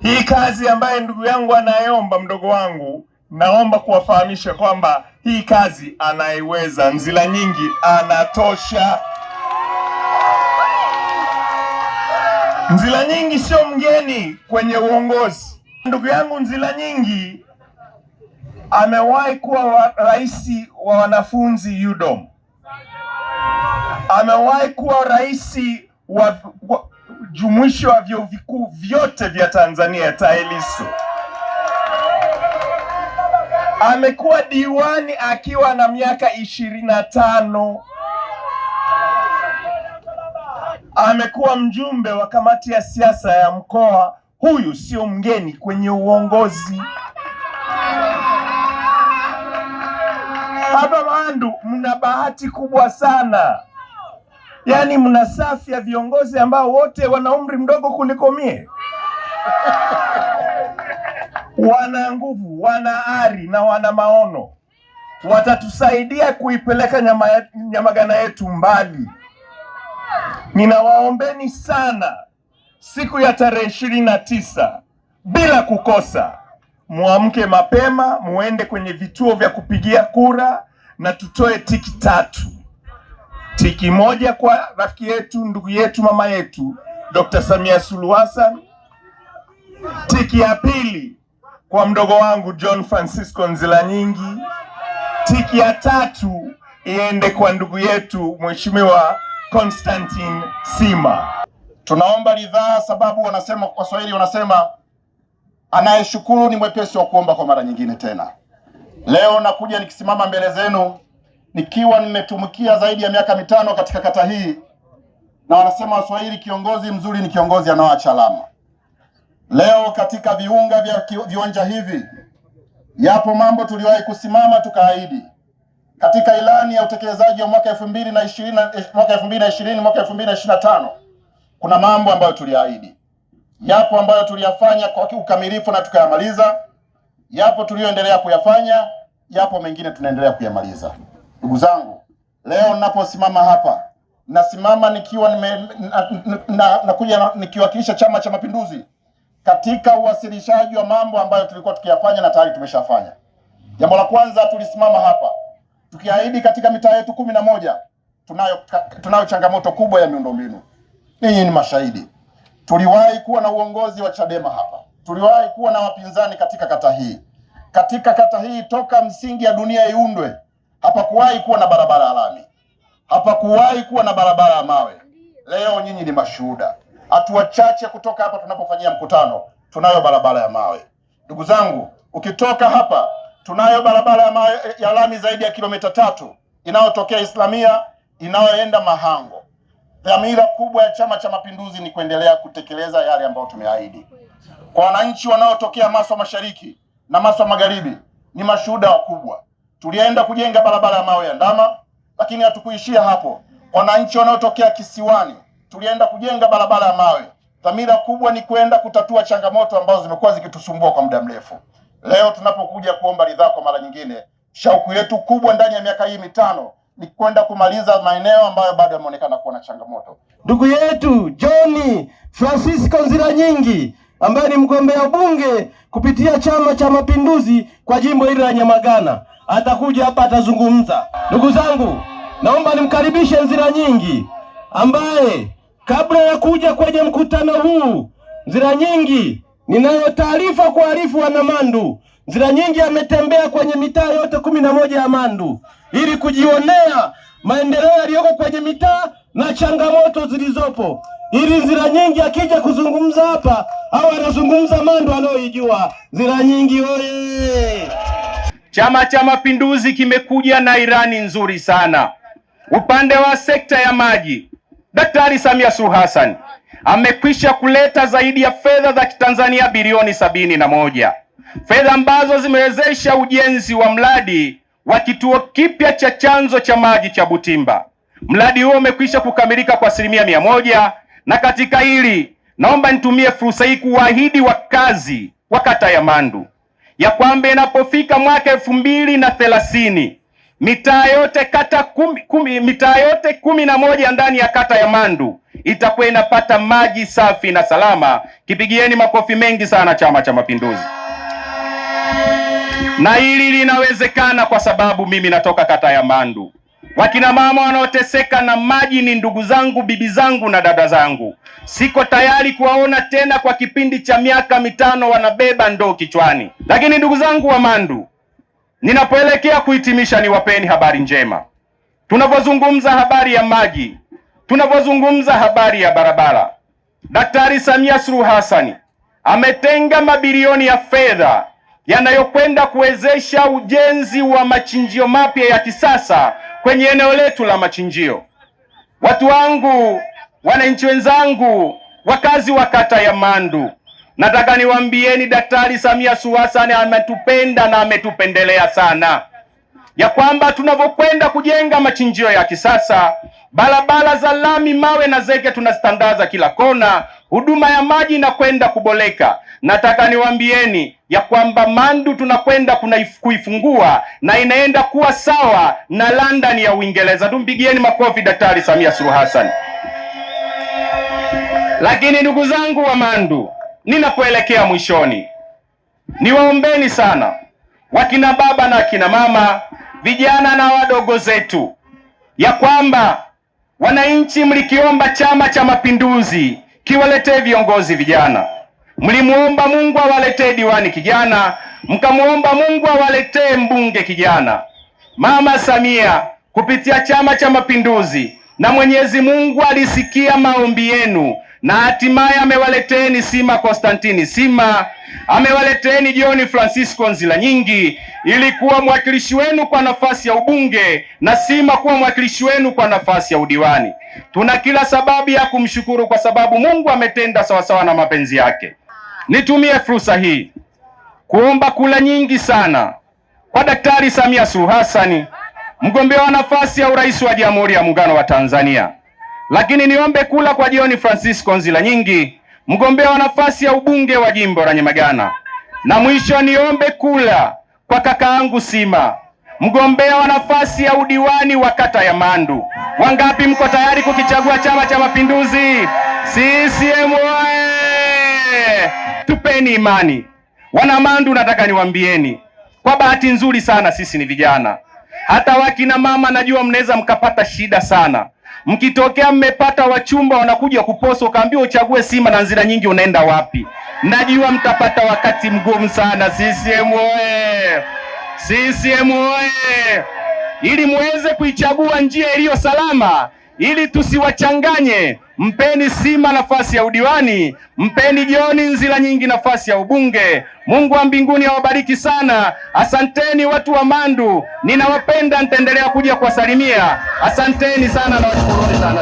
Hii kazi ambaye ndugu yangu anayeomba, mdogo wangu, naomba kuwafahamisha kwamba hii kazi anaiweza. Nzila Nyingi anatosha. Nzila Nyingi sio mgeni kwenye uongozi. Ndugu yangu Nzila Nyingi amewahi kuwa rais wa wanafunzi UDOM, amewahi kuwa rais wa jumuisho wa vyuo vikuu vyote vya Tanzania TAHLISO, amekuwa diwani akiwa na miaka 25, amekuwa mjumbe wa kamati ya siasa ya mkoa. Huyu sio mgeni kwenye uongozi. Hapa Mandu mna bahati kubwa sana, yaani mna safu ya viongozi ambao wote wana umri mdogo kuliko mie. Wana nguvu, wana ari na wana maono, watatusaidia kuipeleka Nyamagana yetu mbali. Ninawaombeni sana siku ya tarehe 29 bila kukosa, muamke mapema, muende kwenye vituo vya kupigia kura na tutoe tiki 3. Tiki moja kwa rafiki yetu, ndugu yetu, mama yetu Dr. Samia Suluhu Hassan. Tiki ya pili kwa mdogo wangu John Francisco Nzila Nyingi. Tiki ya 3 iende kwa ndugu yetu Mheshimiwa Constantine Sima. Tunaomba ridhaa, sababu wanasema, Waswahili wanasema anayeshukuru ni mwepesi wa kuomba kwa mara nyingine tena. Leo nakuja nikisimama mbele zenu nikiwa nimetumikia zaidi ya miaka 5 katika kata hii, na wanasema Waswahili, kiongozi mzuri ni kiongozi anaoacha alama. Leo katika viunga vya viwanja hivi yapo mambo tuliwahi kusimama tukaahidi. Katika ilani ya utekelezaji wa mwaka 2020 mwaka 2025 kuna mambo ambayo tuliahidi. Yapo ambayo tuliyafanya kwa ukamilifu na tukayamaliza, yapo tulioendelea kuyafanya, yapo mengine tunaendelea kuyamaliza. Ndugu zangu, leo ninaposimama hapa, nasimama nikiwa nakuja nikiwakilisha Chama cha Mapinduzi katika uwasilishaji wa mambo ambayo tulikuwa tukiyafanya na tayari tumeshafanya. Jambo la kwanza, tulisimama hapa tukiahidi katika mitaa yetu 11 tunayo changamoto kubwa ya miundombinu. Ninyi ni mashahidi. Tuliwahi kuwa na uongozi wa Chadema hapa, tuliwahi kuwa na wapinzani katika kata hii. Katika kata hii toka msingi ya dunia iundwe hapakuwahi kuwa na barabara ya lami, hapakuwahi kuwa na barabara ya mawe. Leo nyinyi ni mashuhuda. Hatua chache kutoka hapa tunapofanyia mkutano tunayo barabara ya mawe. Ndugu zangu, ukitoka hapa tunayo barabara ya mawe ya lami zaidi ya kilomita 3 inayotokea Islamia inayoenda Mahango. Dhamira kubwa ya Chama cha Mapinduzi ni kuendelea kutekeleza yale ambayo tumeahidi. Kwa wananchi wanaotokea Maswa Mashariki na Maswa Magharibi ni mashuhuda wakubwa. Tulienda kujenga barabara ya mawe ya Ndama, lakini hatukuishia hapo. Wananchi wanaotokea Kisiwani tulienda kujenga barabara ya mawe. Dhamira kubwa ni kwenda kutatua changamoto ambazo zimekuwa zikitusumbua kwa muda mrefu. Leo tunapokuja kuomba ridhaa kwa mara nyingine, shauku yetu kubwa ndani ya miaka hii 5 ni kwenda kumaliza maeneo ambayo bado yameonekana kuwa na changamoto. Ndugu yetu John Francisco Nzila Nyingi ambaye ni mgombea ubunge kupitia Chama cha Mapinduzi kwa jimbo hili la Nyamagana atakuja hapa, atazungumza. Ndugu zangu, naomba nimkaribishe Nzila Nyingi ambaye kabla ya kuja kwenye mkutano huu, Nzila Nyingi, ninayo taarifa kuarifu wana Mandu. Nzila Nyingi ametembea kwenye mitaa yote 11 ya Mandu ili kujionea maendeleo yaliyoko kwenye mitaa na changamoto zilizopo, ili Nzila Nyingi akija kuzungumza hapa au anazungumza Mandu anayoijua. Nzila Nyingi oye! Chama cha Mapinduzi kimekuja na irani nzuri sana. Upande wa sekta ya maji, Daktari Samia Suluhu Hassan amekwisha kuleta zaidi ya fedha za Kitanzania bilioni 71, fedha ambazo zimewezesha ujenzi wa mradi wa kituo kipya cha chanzo cha maji cha Butimba. Mradi huo umekwisha kukamilika kwa 100%, na katika hili naomba nitumie fursa hii kuahidi wakazi wa kata ya Mandu ya kwamba inapofika mwaka 2030 mitaa yote mitaa yote 11 ndani ya kata ya Mandu itakuwa inapata maji safi na salama. Kipigieni makofi mengi sana Chama cha Mapinduzi. Na hili linawezekana kwa sababu mimi natoka kata ya Mandu. Wakina mama wanaoteseka na maji ni ndugu zangu, bibi zangu na dada zangu. Siko tayari kuwaona tena kwa kipindi cha miaka 5 wanabeba ndoo kichwani. Lakini ndugu zangu wa Mandu, ninapoelekea kuhitimisha, niwapeni habari njema. Tunapozungumza habari ya maji, tunapozungumza habari ya barabara, Daktari Samia Suluhu Hassan ametenga mabilioni ya fedha yanayokwenda kuwezesha ujenzi wa machinjio mapya ya kisasa kwenye eneo letu la machinjio. Watu wangu, wananchi wenzangu, wakazi wa kata ya Mandu, nataka niwaambieni Daktari Samia Suluhu Hassan ametupenda na ametupendelea sana, ya kwamba tunavyokwenda kujenga machinjio ya kisasa, barabara za lami, mawe na zege tunazitandaza kila kona, huduma ya maji inakwenda kuboleka. Nataka niwaambieni ya kwamba Mandu tunakwenda kuifungua na inaenda kuwa sawa na London ya Uingereza. Tumpigieni makofi Daktari Samia Suluhu Hassan. Lakini ndugu zangu wa Mandu, ninapoelekea mwishoni, niwaombeni sana wakina baba na akina mama, vijana na wadogo zetu, ya kwamba wananchi mlikiomba Chama cha Mapinduzi kiwaletee viongozi vijana. Mlimuomba Mungu awaletee diwani kijana, mkamuomba Mungu awaletee mbunge kijana. Mama Samia kupitia Chama cha Mapinduzi na Mwenyezi Mungu alisikia maombi yenu na hatimaye amewaleteeni Sima Konstantini Sima, amewaleteeni John Francisco Nzilanyingi ili kuwa mwakilishi wenu kwa nafasi ya ubunge na Sima kuwa mwakilishi wenu kwa nafasi ya udiwani. Tuna kila sababu ya kumshukuru kwa sababu Mungu ametenda sawasawa na mapenzi yake. Nitumie fursa hii kuomba kula nyingi sana kwa Daktari Samia Suluhu Hassan, mgombea wa nafasi ya urais wa Jamhuri ya Muungano wa Tanzania. Lakini niombe kula kwa John Francisco Nzilanyingi, mgombea wa nafasi ya ubunge wa jimbo la Nyamagana. Na mwisho niombe kula kwa kakaangu Sima, mgombea wa nafasi ya udiwani wa kata ya Mandu. Wangapi mko tayari kukichagua Chama cha Mapinduzi? CCM oye! Tupeni imani. Wana Mandu, nataka niwaambieni, kwa bahati nzuri sana sisi ni vijana. Hata wakina mama najua mnaweza mkapata shida sana. Mkitokea mmepata wachumba wanakuja kuposa, ukaambiwa uchague Sima na Nzilanyingi, unaenda wapi? Najua mtapata wakati mgumu sana. CCM oye! CCM oye! Ili muweze kuichagua njia iliyo salama, ili tusiwachanganye, mpeni Sima nafasi ya udiwani, mpeni John Nzilanyingi nafasi ya ubunge. Mungu wa mbinguni awabariki sana. Asanteni watu wa Mandu, ninawapenda, nitaendelea kuja kuwasalimia. Asanteni sana na washukuruni sana.